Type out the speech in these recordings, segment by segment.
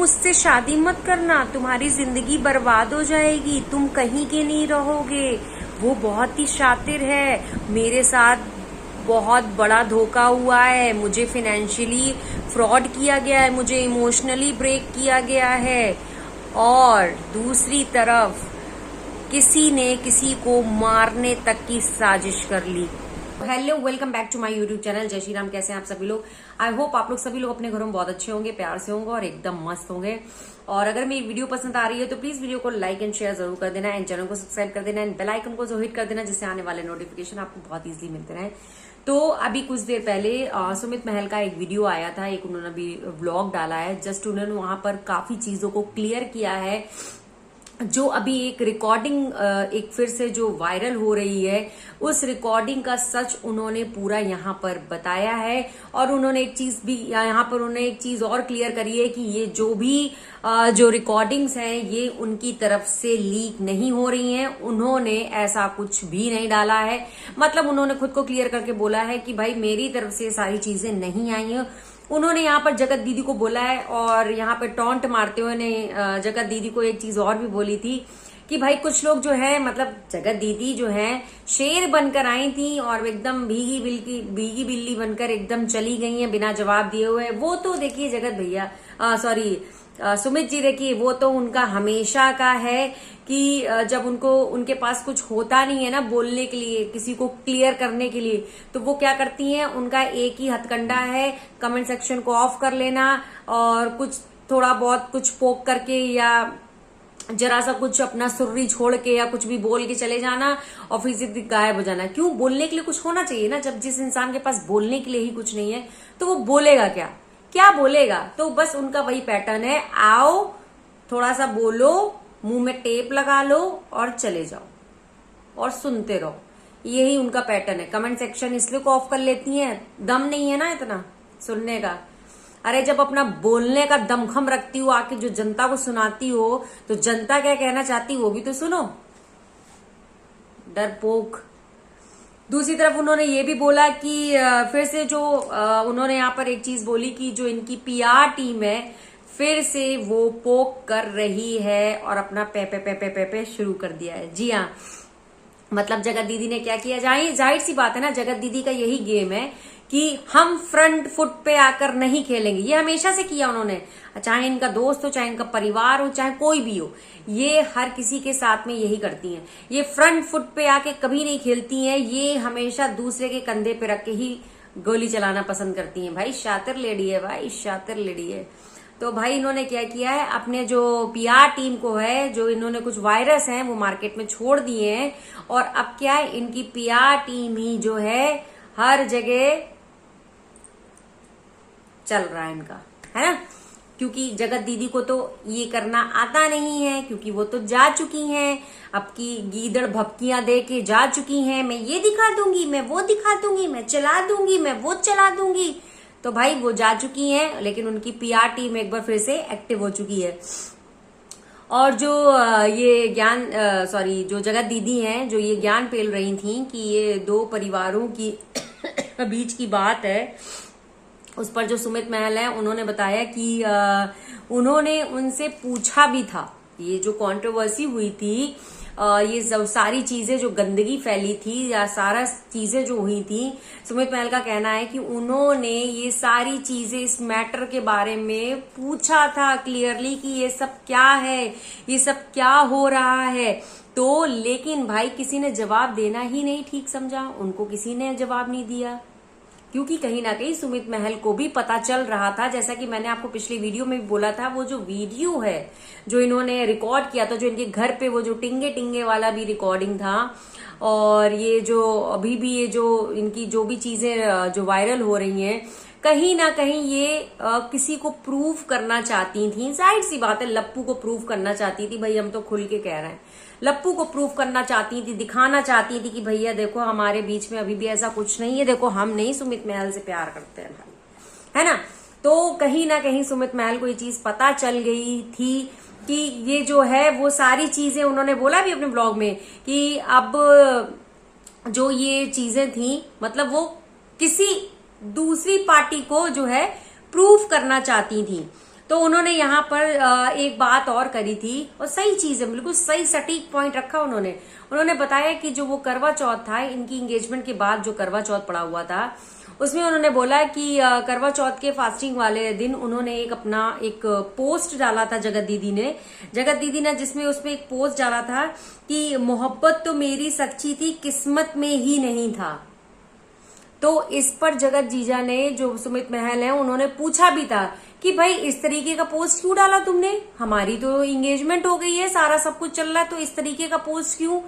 मुझसे शादी मत करना, तुम्हारी जिंदगी बर्बाद हो जाएगी, तुम कहीं के नहीं रहोगे। वो बहुत ही शातिर है, मेरे साथ बहुत बड़ा धोखा हुआ है, मुझे फाइनेंशियली फ्रॉड किया गया है, मुझे इमोशनली ब्रेक किया गया है। और दूसरी तरफ किसी ने किसी को मारने तक की साजिश कर ली। Hello, welcome back to my YouTube channel. जय श्री राम। कैसे हैं आप सभी लोग? आई होप आप लोग सभी लोग अपने घरों में बहुत अच्छे होंगे, प्यार से होंगे और एकदम मस्त होंगे। और अगर मेरी वीडियो पसंद आ रही है तो प्लीज वीडियो को लाइक एंड शेयर जरूर कर देना, एंड चैनल को सब्सक्राइब कर देना, एंड बेल आइकन को जो हिट कर देना, जिससे आने वाले नोटिफिकेशन आपको बहुत इजीली मिलते रहे। तो अभी कुछ देर पहले सुमित महल का एक वीडियो आया था, एक उन्होंने अभी व्लॉग डाला है। जस्ट उन्होंने वहां पर काफी चीजों को क्लियर किया है। जो अभी एक रिकॉर्डिंग एक फिर से जो वायरल हो रही है, उस रिकॉर्डिंग का सच उन्होंने पूरा यहाँ पर बताया है। और उन्होंने एक चीज भी यहाँ पर उन्होंने एक चीज और क्लियर करी है कि ये जो भी जो रिकॉर्डिंग्स हैं ये उनकी तरफ से लीक नहीं हो रही हैं। उन्होंने ऐसा कुछ भी नहीं डाला है। मतलब उन्होंने खुद को क्लियर करके बोला है कि भाई मेरी तरफ से सारी चीजें नहीं आई हैं। उन्होंने यहाँ पर जगत दीदी को बोला है, और यहाँ पर टॉन्ट मारते हुए ने जगत दीदी को एक चीज और भी बोली थी कि भाई कुछ लोग जो है, मतलब जगत दीदी जो है शेर बनकर आई थी और एकदम भीगी बिल्ली बनकर एकदम चली गई हैं बिना जवाब दिए हुए। वो तो देखिए जगत भैया सुमित जी, देखिए वो तो उनका हमेशा का है कि जब उनके पास कुछ होता नहीं है ना बोलने के लिए, किसी को क्लियर करने के लिए, तो वो क्या करती हैं, उनका एक ही हथकंडा है, कमेंट सेक्शन को ऑफ कर लेना और कुछ थोड़ा बहुत कुछ पोक करके या जरा सा कुछ अपना सुर्री छोड़ के या कुछ भी बोल के चले जाना और फिर से गायब हो जाना। क्यों? बोलने के लिए कुछ होना चाहिए ना। जब जिस इंसान के पास बोलने के लिए ही कुछ नहीं है तो वो बोलेगा क्या बोलेगा? तो बस उनका वही पैटर्न है, आओ थोड़ा सा बोलो, मुंह में टेप लगा लो और चले जाओ और सुनते रहो। यही उनका पैटर्न है। कमेंट सेक्शन इसलिए को ऑफ कर लेती हैं, दम नहीं है ना इतना सुनने का। अरे जब अपना बोलने का दमखम रखती हो, आके जो जनता को सुनाती हो, तो जनता क्या कहना चाहती वो भी तो सुनो, डरपोक। दूसरी तरफ उन्होंने ये भी बोला कि फिर से जो उन्होंने यहाँ पर एक चीज बोली कि जो इनकी पीआर टीम है फिर से वो पोक कर रही है और अपना पे शुरू कर दिया है। जी हाँ, मतलब जगत दीदी ने क्या किया, जाहिर सी बात है ना, जगत दीदी का यही गेम है कि हम फ्रंट फुट पे आकर नहीं खेलेंगे। ये हमेशा से किया उन्होंने, चाहे इनका दोस्त हो, चाहे इनका परिवार हो, चाहे कोई भी हो, ये हर किसी के साथ में यही करती हैं। ये फ्रंट फुट पे आके कभी नहीं खेलती हैं, ये हमेशा दूसरे के कंधे पे रख के ही गोली चलाना पसंद करती हैं। भाई शातिर लेडी है, भाई शातिर लेडी है। तो भाई इन्होंने क्या किया है, अपने जो पीआर टीम को है, जो इन्होंने कुछ वायरस हैं वो मार्केट में छोड़ दिए हैं। और अब क्या है, इनकी पीआर टीम ही जो है हर जगह चल रहा है इनका, है ना। क्योंकि जगत दीदी को तो ये करना आता नहीं है, क्योंकि वो तो जा चुकी हैं, अब की गीदड़ भपकियां दे के जा चुकी हैं। मैं ये दिखा दूंगी, मैं वो दिखा दूंगी, मैं चला दूंगी, मैं वो चला दूंगी। तो भाई वो जा चुकी हैं, लेकिन उनकी पीआर टीम एक बार फिर से एक्टिव हो चुकी है। और जो ये जो जगत दीदी हैं, जो ये ज्ञान फैल रही थी कि ये दो परिवारों की बीच की बात है, उस पर जो सुमित महल है उन्होंने बताया कि उन्होंने उनसे पूछा भी था। ये जो कंट्रोवर्सी हुई थी, ये सब सारी चीजें जो गंदगी फैली थी या सारा चीजें जो हुई थी, सुमित महल का कहना है कि उन्होंने ये सारी चीजें इस मैटर के बारे में पूछा था क्लियरली कि ये सब क्या है, ये सब क्या हो रहा है। तो लेकिन भाई किसी ने जवाब देना ही नहीं ठीक समझा, उनको किसी ने जवाब नहीं दिया, क्योंकि कहीं ना कहीं सुमित महल को भी पता चल रहा था। जैसा कि मैंने आपको पिछली वीडियो में भी बोला था, वो जो वीडियो है जो इन्होंने रिकॉर्ड किया था, जो इनके घर पे वो जो टिंगे वाला भी रिकॉर्डिंग था, और ये जो अभी भी ये जो इनकी जो भी चीजें जो वायरल हो रही हैं, कहीं ना कहीं ये किसी को प्रूव करना चाहती थी। जाहिर सी बात है, लप्पू को प्रूव करना चाहती थी। भाई हम तो खुल के कह रहे हैं, लप्पू को प्रूव करना चाहती थी, दिखाना चाहती थी कि भैया देखो हमारे बीच में अभी भी ऐसा कुछ नहीं है, देखो हम नहीं सुमित महल से प्यार करते हैं भाई, है ना। तो कहीं ना कहीं सुमित महल को ये चीज पता चल गई थी कि ये जो है वो सारी चीजें, उन्होंने बोला भी अपने ब्लॉग में कि अब जो ये चीजें थी, मतलब वो किसी दूसरी पार्टी को जो है प्रूफ करना चाहती थी। तो उन्होंने यहाँ पर एक बात और करी थी, और सही चीज है, बिल्कुल सही सटीक पॉइंट रखा उन्होंने बताया कि जो वो करवा चौथ था, इनकी एंगेजमेंट के बाद जो करवा चौथ पड़ा हुआ था, उसमें उन्होंने बोला कि करवा चौथ के फास्टिंग वाले दिन उन्होंने एक पोस्ट डाला था जगत दीदी ने जिसमें उसमें एक पोस्ट डाला था कि मोहब्बत तो मेरी सच्ची थी, किस्मत में ही नहीं था। तो इस पर जगत जीजा ने, जो सुमित महल है, उन्होंने पूछा भी था कि भाई इस तरीके का पोस्ट क्यों डाला तुमने, हमारी तो एंगेजमेंट हो गई है, सारा सब कुछ चल रहा है, तो इस तरीके का पोस्ट क्यों।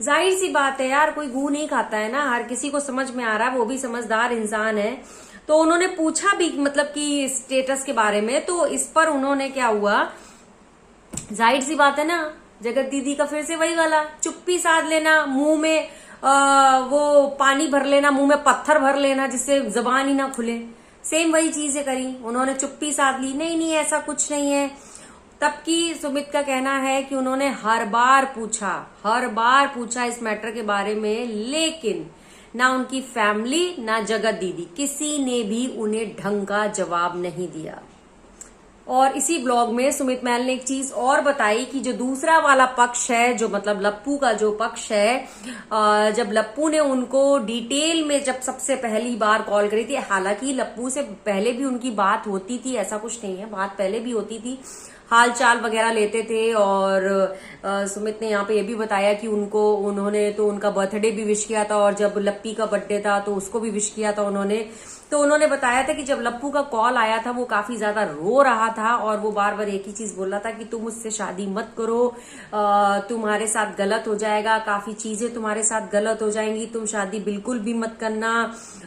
जाहिर सी बात है यार, कोई गू नहीं खाता है ना, हर किसी को समझ में आ रहा है, वो भी समझदार इंसान है। तो उन्होंने पूछा भी मतलब कि स्टेटस के बारे में, तो इस पर उन्होंने क्या हुआ, जाहिर सी बात है ना, जगत दीदी का फिर से वही वाला चुप्पी साध लेना, मुंह में वो पानी भर लेना, मुंह में पत्थर भर लेना जिससे जबान ही ना खुले। सेम वही चीजें करी उन्होंने, चुप्पी साध ली, नहीं ऐसा कुछ नहीं है। तब की सुमित का कहना है कि उन्होंने हर बार पूछा इस मैटर के बारे में, लेकिन ना उनकी फैमिली ना जगत दीदी किसी ने भी उन्हें ढंग का जवाब नहीं दिया। और इसी ब्लॉग में सुमित महल ने एक चीज और बताई कि जो दूसरा वाला पक्ष है, जो मतलब लप्पू का जो पक्ष है, जब लप्पू ने उनको डिटेल में जब सबसे पहली बार कॉल करी थी, हालांकि लप्पू से पहले भी उनकी बात होती थी, ऐसा कुछ नहीं है, बात पहले भी होती थी, हाल चाल वगैरह लेते थे। और सुमित ने यहाँ पे ये भी बताया कि उन्होंने तो उनका बर्थडे भी विश किया था, और जब लप्पी का बर्थडे था तो उसको भी विश किया था उन्होंने। तो उन्होंने बताया था कि जब लप्पू का कॉल आया था वो काफी ज्यादा रो रहा था, और वो बार बार एक ही चीज बोल रहा था कि तुम मुझसे शादी मत करो, तुम्हारे साथ गलत हो जाएगा, काफी चीजें तुम्हारे साथ गलत हो जाएंगी, तुम शादी बिल्कुल भी मत करना,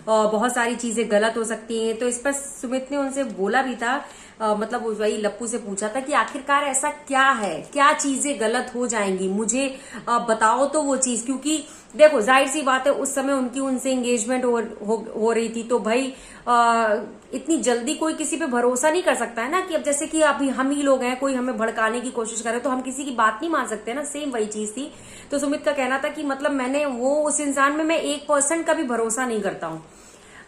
बहुत सारी चीजें गलत हो सकती हैं। तो इस पर सुमित ने उनसे बोला भी था, मतलब वही लप्पू से पूछा था कि आखिरकार ऐसा क्या है, क्या चीजें गलत हो जाएंगी, मुझे बताओ तो वो चीज। क्योंकि देखो जाहिर सी बात है, उस समय उनकी उनसे एंगेजमेंट हो रही थी, तो भाई इतनी जल्दी कोई किसी पे भरोसा नहीं कर सकता है ना, कि अब जैसे कि अभी हम ही लोग हैं, कोई हमें भड़काने की कोशिश करे तो हम किसी की बात नहीं मान सकते ना, सेम वही चीज थी। तो सुमित का कहना था कि मतलब मैंने उस इंसान में मैं 1% का भी भरोसा नहीं करता हूँ।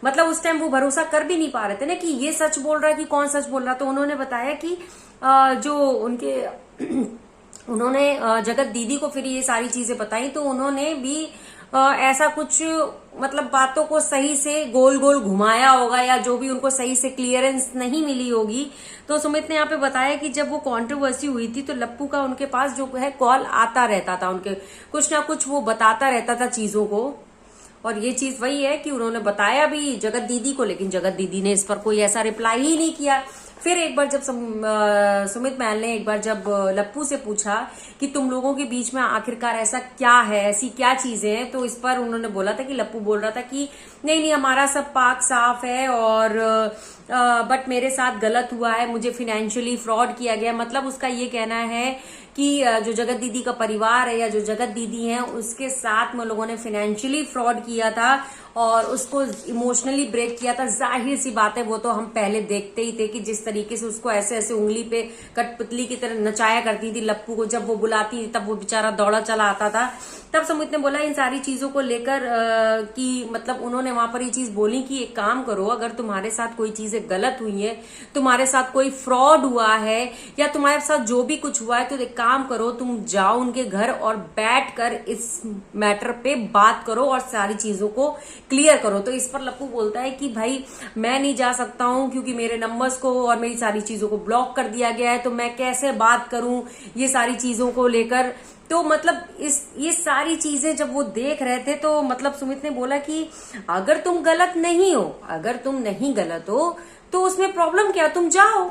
मतलब उस टाइम वो भरोसा कर भी नहीं पा रहे थे ना कि ये सच बोल रहा है कि कौन सच बोल रहा। तो उन्होंने बताया कि जो उनके उन्होंने जगत दीदी को फिर ये सारी चीजें बताई, तो उन्होंने भी ऐसा कुछ मतलब बातों को सही से गोल गोल घुमाया होगा, या जो भी उनको सही से क्लियरेंस नहीं मिली होगी। तो सुमित ने यहाँ पे बताया कि जब वो कंट्रोवर्सी हुई थी तो लप्पू का उनके पास जो है कॉल आता रहता था, उनके कुछ ना कुछ वो बताता रहता था चीजों को। और ये चीज वही है कि उन्होंने बताया भी जगत दीदी को, लेकिन जगत दीदी ने इस पर कोई ऐसा रिप्लाई ही नहीं किया। फिर एक बार जब सुमित महल ने एक बार जब लप्पू से पूछा कि तुम लोगों के बीच में आखिरकार ऐसा क्या है, ऐसी क्या चीजें हैं, तो इस पर उन्होंने बोला था कि लप्पू बोल रहा था कि नहीं हमारा सब पाक साफ है, और बट मेरे साथ गलत हुआ है, मुझे फाइनेंशियली फ्रॉड किया गया। मतलब उसका ये कहना है कि जो जगत दीदी का परिवार है या जो जगत दीदी है उसके साथ में लोगों ने फाइनेंशियली फ्रॉड किया था और उसको इमोशनली ब्रेक किया था। जाहिर सी बात है, वो तो हम पहले देखते ही थे कि जिस तरीके से उसको ऐसे ऐसे उंगली पे कठपुतली की तरह नचाया करती थी लप्पू को, जब वो बुलाती थी तब वो बेचारा दौड़ा चला आता था। तब सुमित ने बोला इन सारी चीजों को लेकर कि मतलब उन्होंने वहां पर ये चीज बोली कि एक काम करो, अगर तुम्हारे साथ कोई चीजें गलत हुई है, तुम्हारे साथ कोई फ्रॉड हुआ है या तुम्हारे साथ जो भी कुछ हुआ है, तो एक काम करो, तुम जाओ उनके घर और बैठकर इस मैटर पे बात करो और सारी चीजों को क्लियर करो। तो इस पर लप्पू बोलता है कि भाई मैं नहीं जा सकता हूं क्योंकि मेरे नंबर्स को और मेरी सारी चीजों को ब्लॉक कर दिया गया है, तो मैं कैसे बात करूं ये सारी चीजों को लेकर। तो मतलब ये सारी चीजें जब वो देख रहे थे तो मतलब सुमित ने बोला कि अगर तुम गलत नहीं हो, अगर तुम नहीं गलत हो तो उसमें प्रॉब्लम क्या, तुम जाओ,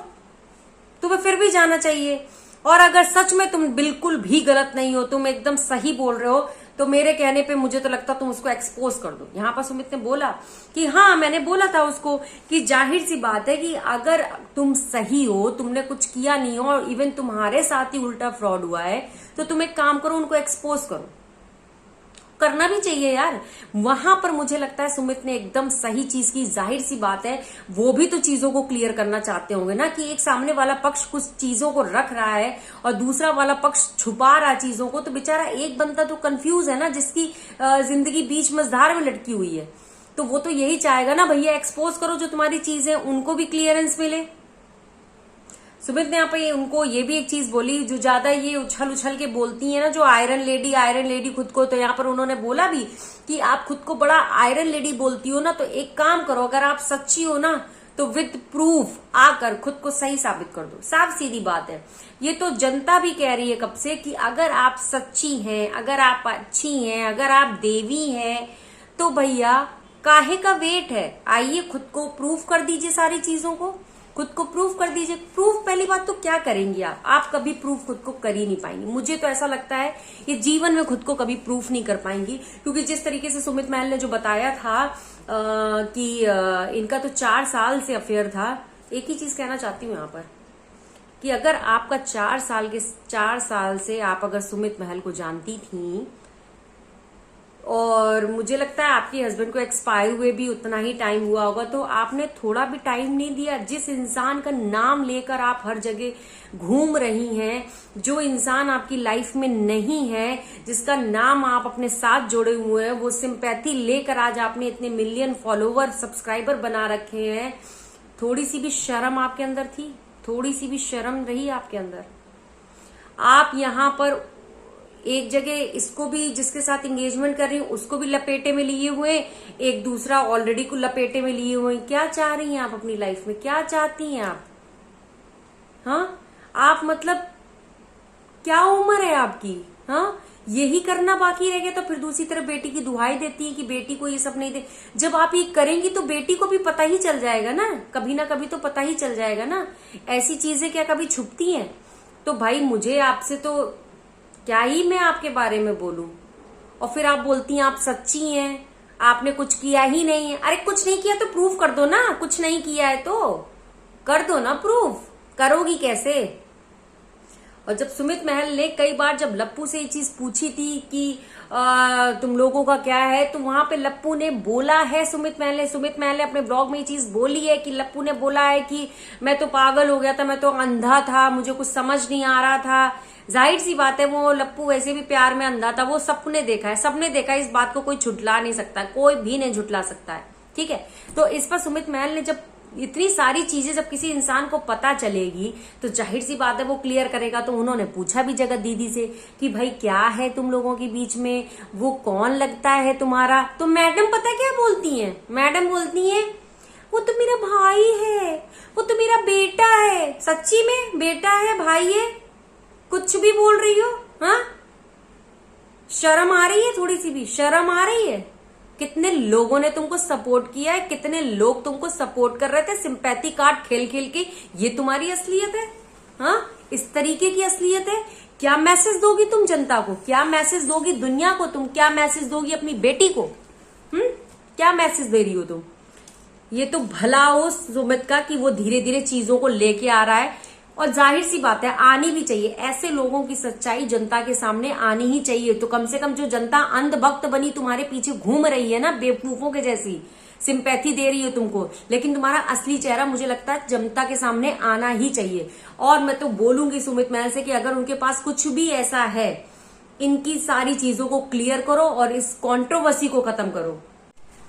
तुम्हें फिर भी जाना चाहिए। और अगर सच में तुम बिल्कुल भी गलत नहीं हो, तुम एकदम सही बोल रहे हो, तो मेरे कहने पे मुझे तो लगता तुम उसको एक्सपोज कर दो। यहाँ पर सुमित ने बोला कि हाँ, मैंने बोला था उसको कि जाहिर सी बात है कि अगर तुम सही हो, तुमने कुछ किया नहीं हो और इवन तुम्हारे साथ ही उल्टा फ्रॉड हुआ है, तो तुम एक काम करो, उनको एक्सपोज करो। करना भी चाहिए यार। वहां पर मुझे लगता है सुमित ने एकदम सही चीज की। जाहिर सी बात है वो भी तो चीजों को क्लियर करना चाहते होंगे ना, कि एक सामने वाला पक्ष कुछ चीजों को रख रहा है और दूसरा वाला पक्ष छुपा रहा है चीजों को, तो बेचारा एक बंदा तो कंफ्यूज है ना, जिसकी जिंदगी बीच मझधार में लटकी हुई है। तो वो तो यही चाहेगा ना, भैया एक्सपोज करो जो तुम्हारी चीज है, उनको भी क्लियरेंस मिले। सुमित ने यहाँ पे उनको ये भी एक चीज बोली, जो ज्यादा ये उछल उछल के बोलती है ना, जो आयरन लेडी खुद को, तो यहाँ पर उन्होंने बोला भी कि आप खुद को बड़ा आयरन लेडी बोलती हो ना, तो एक काम करो, अगर आप सच्ची हो ना तो विद प्रूफ आकर खुद को सही साबित कर दो। साफ सीधी बात है, ये तो जनता भी कह रही है कब से कि अगर आप सच्ची हैं, अगर आप अच्छी हैं, अगर आप देवी हैं, तो भैया काहे का वेट है, आइए खुद को प्रूफ कर दीजिए, सारी चीजों को खुद को प्रूफ कर दीजिए। प्रूफ पहली बात तो क्या करेंगी आप कभी प्रूफ खुद को कर ही नहीं पाएंगी। मुझे तो ऐसा लगता है ये जीवन में खुद को कभी प्रूफ नहीं कर पाएंगी, क्योंकि जिस तरीके से सुमित महल ने जो बताया था कि इनका तो 4 साल से अफेयर था। एक ही चीज कहना चाहती हूँ यहाँ पर कि अगर आपका 4 साल से आप अगर सुमित महल को जानती थी, और मुझे लगता है आपके हस्बैंड को एक्सपायर हुए भी उतना ही टाइम हुआ होगा, तो आपने थोड़ा भी टाइम नहीं दिया। जिस इंसान का नाम लेकर आप हर जगह घूम रही हैं, जो इंसान आपकी लाइफ में नहीं है, जिसका नाम आप अपने साथ जोड़े हुए हैं, वो सिंपैथी लेकर आज आपने इतने मिलियन फॉलोवर सब्सक्राइबर बना रखे हैं, थोड़ी सी भी शर्म आपके अंदर थी? थोड़ी सी भी शर्म रही आपके अंदर? आप यहाँ पर एक जगह इसको भी, जिसके साथ एंगेजमेंट कर रही हूँ उसको भी लपेटे में लिए हुए, एक दूसरा ऑलरेडी को लपेटे में लिए हुए। क्या चाह रही हैं आप अपनी लाइफ में? क्या चाहती हैं आप? हाँ, आप मतलब क्या उम्र है आपकी? हाँ, यही करना बाकी रह गया। तो फिर दूसरी तरफ बेटी की दुहाई देती है कि बेटी को ये सब नहीं दे। जब आप ये करेंगी तो बेटी को भी पता ही चल जाएगा ना कभी तो पता ही चल जाएगा ना। ऐसी चीजें क्या कभी छुपती हैं? तो भाई मुझे आपसे तो क्या ही मैं आपके बारे में बोलूं। और फिर आप बोलती हैं आप सच्ची हैं, आपने कुछ किया ही नहीं है। अरे कुछ नहीं किया तो प्रूफ कर दो ना, कुछ नहीं किया है तो कर दो ना प्रूफ। करोगी कैसे? और जब सुमित महल ने कई बार जब लप्पू से ये चीज पूछी थी कि तुम लोगों का क्या है, तो वहां पे लप्पू ने बोला है, सुमित महल ने अपने ब्लॉग में ये चीज बोली है कि लप्पू ने बोला है कि मैं तो पागल हो गया था, मैं तो अंधा था, मुझे कुछ समझ नहीं आ रहा था। जाहिर सी बात है, वो लप्पू वैसे भी प्यार में अंधा था, वो सबने देखा है, सबने देखा है। इस बात को कोई झुटला नहीं सकता, कोई भी नहीं झुटला सकता है, ठीक है। तो इस पर सुमित महल ने जब इतनी सारी चीजें जब किसी इंसान को पता चलेगी तो जाहिर सी बात है वो क्लियर करेगा। तो उन्होंने पूछा भी जगत दीदी से कि भाई क्या है तुम लोगों के बीच में, वो कौन लगता है तुम्हारा? तो मैडम पता क्या बोलती हैं? मैडम बोलती हैं वो तो मेरा भाई है, वो तो मेरा बेटा है। सच्ची में बेटा है, भाई है? कुछ भी बोल रही हो? हाँ, शर्म आ रही है? थोड़ी सी भी शर्म आ रही है? कितने लोगों ने तुमको सपोर्ट किया है, कितने लोग तुमको सपोर्ट कर रहे थे सिंपैथी कार्ड खेल खेल के। ये तुम्हारी असलियत है? हाँ, इस तरीके की असलियत है? क्या मैसेज दोगी तुम जनता को? क्या मैसेज दोगी दुनिया को? तुम क्या मैसेज दोगी अपनी बेटी को? क्या मैसेज दे रही हो तुम? ये तो भला हो सुमित का कि वो धीरे धीरे चीजों को लेके आ रहा है, और जाहिर सी बात है आनी भी चाहिए। ऐसे लोगों की सच्चाई जनता के सामने आनी ही चाहिए। तो कम से कम जो जनता अंधभक्त बनी तुम्हारे पीछे घूम रही है ना, बेवकूफों के जैसी सिंपैथी दे रही है तुमको, लेकिन तुम्हारा असली चेहरा मुझे लगता है जनता के सामने आना ही चाहिए। और मैं तो बोलूंगी सुमित महल से कि अगर उनके पास कुछ भी ऐसा है, इनकी सारी चीजों को क्लियर करो और इस कॉन्ट्रोवर्सी को खत्म करो।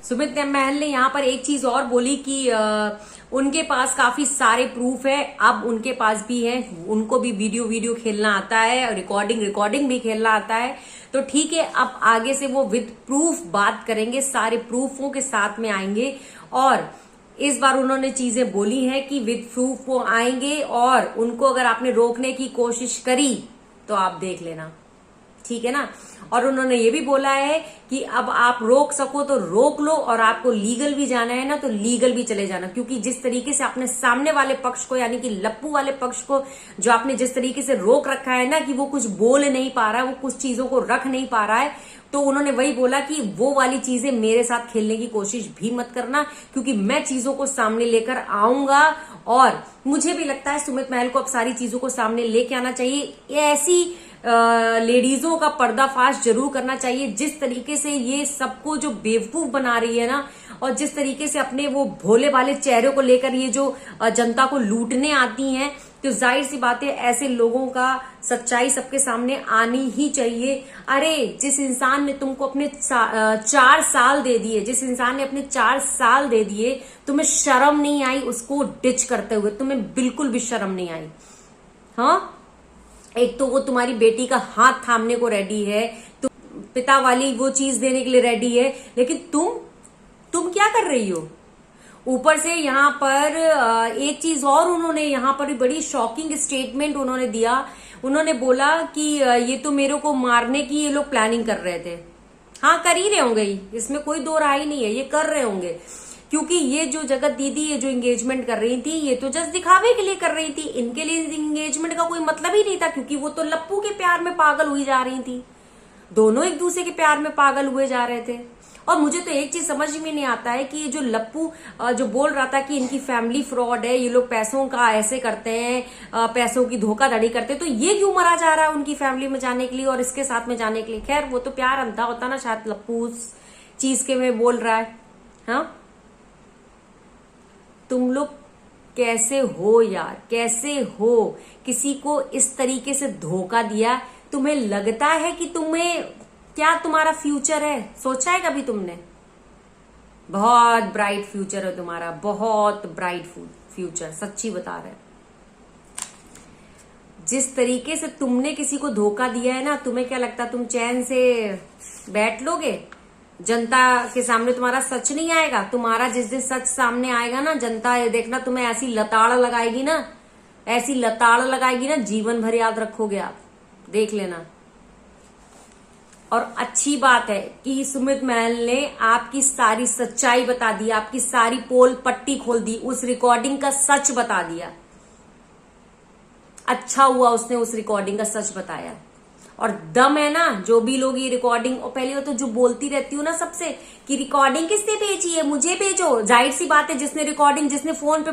सुमित महल ने यहाँ पर एक चीज और बोली कि उनके पास काफी सारे प्रूफ है। अब उनके पास भी है, उनको भी वीडियो खेलना आता है और रिकॉर्डिंग भी खेलना आता है। तो ठीक है, अब आगे से वो विद प्रूफ बात करेंगे, सारे प्रूफों के साथ में आएंगे। और इस बार उन्होंने चीजें बोली हैं कि विद प्रूफ वो आएंगे, और उनको अगर आपने रोकने की कोशिश करी तो आप देख लेना, ठीक है ना। और उन्होंने ये भी बोला है कि अब आप रोक सको तो रोक लो, और आपको लीगल भी जाना है ना तो लीगल भी चले जाना। क्योंकि जिस तरीके से आपने सामने वाले पक्ष को, यानी कि लप्पू वाले पक्ष को, जो आपने जिस तरीके से रोक रखा है ना कि वो कुछ बोल नहीं पा रहा है, वो कुछ चीजों को रख नहीं पा रहा है, तो उन्होंने वही बोला कि वो वाली चीजें मेरे साथ खेलने की कोशिश भी मत करना, क्योंकि मैं चीजों को सामने लेकर आऊंगा। और मुझे भी लगता है सुमित महल को अब सारी चीजों को सामने लेके आना चाहिए। ऐसी लेडीजों का पर्दाफाश जरूर करना चाहिए जिस तरीके से ये सबको जो बेवकूफ बना रही है ना, और जिस तरीके से अपने वो भोले भाले चेहरे को लेकर ये जो जनता को लूटने आती हैं, तो जाहिर सी बात है ऐसे लोगों का सच्चाई सबके सामने आनी ही चाहिए। अरे जिस इंसान ने तुमको अपने 4 साल दे दिए, जिस इंसान ने अपने 4 साल दे दिए, तुम्हें शर्म नहीं आई उसको डिच करते हुए? तुम्हें बिल्कुल भी शर्म नहीं आई। हाँ, एक तो वो तुम्हारी बेटी का हाथ थामने को रेडी है, तो पिता वाली वो चीज देने के लिए रेडी है, लेकिन तुम क्या कर रही हो? ऊपर से यहाँ पर एक चीज और उन्होंने यहाँ पर बड़ी शॉकिंग स्टेटमेंट उन्होंने दिया। उन्होंने बोला कि ये तो मेरे को मारने की ये लोग प्लानिंग कर रहे थे। हाँ, कर ही रहे होंगे, इसमें कोई दो राय नहीं है, ये कर रहे होंगे, क्योंकि ये जो जगत दीदी ये जो एंगेजमेंट कर रही थी ये तो जस्ट दिखावे के लिए कर रही थी। इनके लिए एंगेजमेंट का कोई मतलब ही नहीं था, क्योंकि वो तो लप्पू के प्यार में पागल हुई जा रही थी। दोनों एक दूसरे के प्यार में पागल हुए जा रहे थे। और मुझे तो एक चीज समझ में नहीं आता है कि ये जो लप्पू जो बोल रहा था कि इनकी फैमिली फ्रॉड है, ये लोग पैसों का ऐसे करते हैं, पैसों की धोखाधड़ी करते हैं, तो ये क्यों मरा जा रहा है उनकी फैमिली में जाने के लिए और इसके साथ में जाने के लिए? खैर वो तो प्यार अंधा होता ना, शायद लप्पू उस चीज के में बोल रहा है। हाँ, तुम लोग कैसे हो यार, कैसे हो? किसी को इस तरीके से धोखा दिया। तुम्हें लगता है कि क्या तुम्हारा फ्यूचर है? सोचा है कभी तुमने? बहुत ब्राइट फ्यूचर है तुम्हारा, बहुत ब्राइट फ्यूचर, सच्ची बता रहे। जिस तरीके से तुमने किसी को धोखा दिया है ना, तुम्हें क्या लगता तुम चैन से बैठ लोगे? जनता के सामने तुम्हारा सच नहीं आएगा। तुम्हारा जिस दिन सच सामने आएगा ना, जनता ये देखना तुम्हें ऐसी लताड़ लगाएगी ना, ऐसी लताड़ लगाएगी ना, जीवन भर याद रखोगे आप, देख लेना। और अच्छी बात है कि सुमित महल ने आपकी सारी सच्चाई बता दी, आपकी सारी पोल पट्टी खोल दी, उस रिकॉर्डिंग का सच बता दिया। अच्छा हुआ उसने उस रिकॉर्डिंग का सच बताया। और दम है ना, जो भी लोग ये रिकॉर्डिंग, और पहले तो जो बोलती रहती हूँ ना सबसे कि रिकॉर्डिंग किसने भेजी है, मुझे भेजो। जाहिर सी बात है जिसने रिकॉर्डिंग, जिसने फोन पे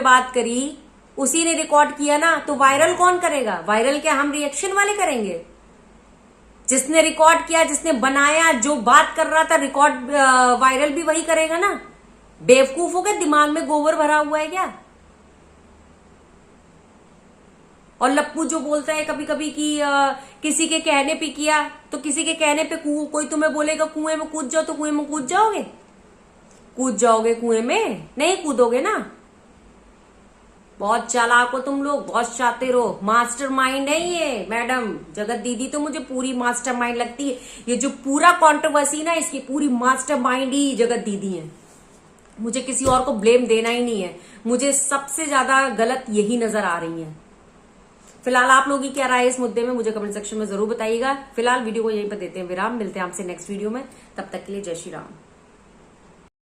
बात करी उसी ने रिकॉर्ड किया ना, तो वायरल कौन करेगा? वायरल क्या हम रिएक्शन वाले करेंगे? जिसने रिकॉर्ड किया, जिसने बनाया, जो बात कर रहा था, रिकॉर्ड वायरल भी वही करेगा ना। बेवकूफों के दिमाग में गोबर भरा हुआ है क्या? और लप्पू जो बोलता है कभी कभी कि किसी के कहने पे किया, तो किसी के कहने पे कोई तुम्हें बोलेगा कुएं में कूद जाओ, तो कुएं में कूद जाओगे? कुएं में नहीं कूदोगे ना। बहुत चालाक हो तुम लोग, बहुत शातिर हो, मास्टरमाइंड है ये मैडम। जगत दीदी तो मुझे पूरी मास्टरमाइंड लगती है। ये जो पूरा कंट्रोवर्सी ना, इसकी पूरी मास्टरमाइंड ही जगत दीदी है। मुझे किसी और को ब्लेम देना ही नहीं है, मुझे सबसे ज्यादा गलत यही नजर आ रही है। फिलहाल आप लोगों की क्या राय है इस मुद्दे में, मुझे कमेंट सेक्शन में जरूर बताइएगा। फिलहाल वीडियो को यहीं पर देते हैं विराम, मिलते हैं आपसे नेक्स्ट वीडियो में, तब तक के लिए जय श्री राम।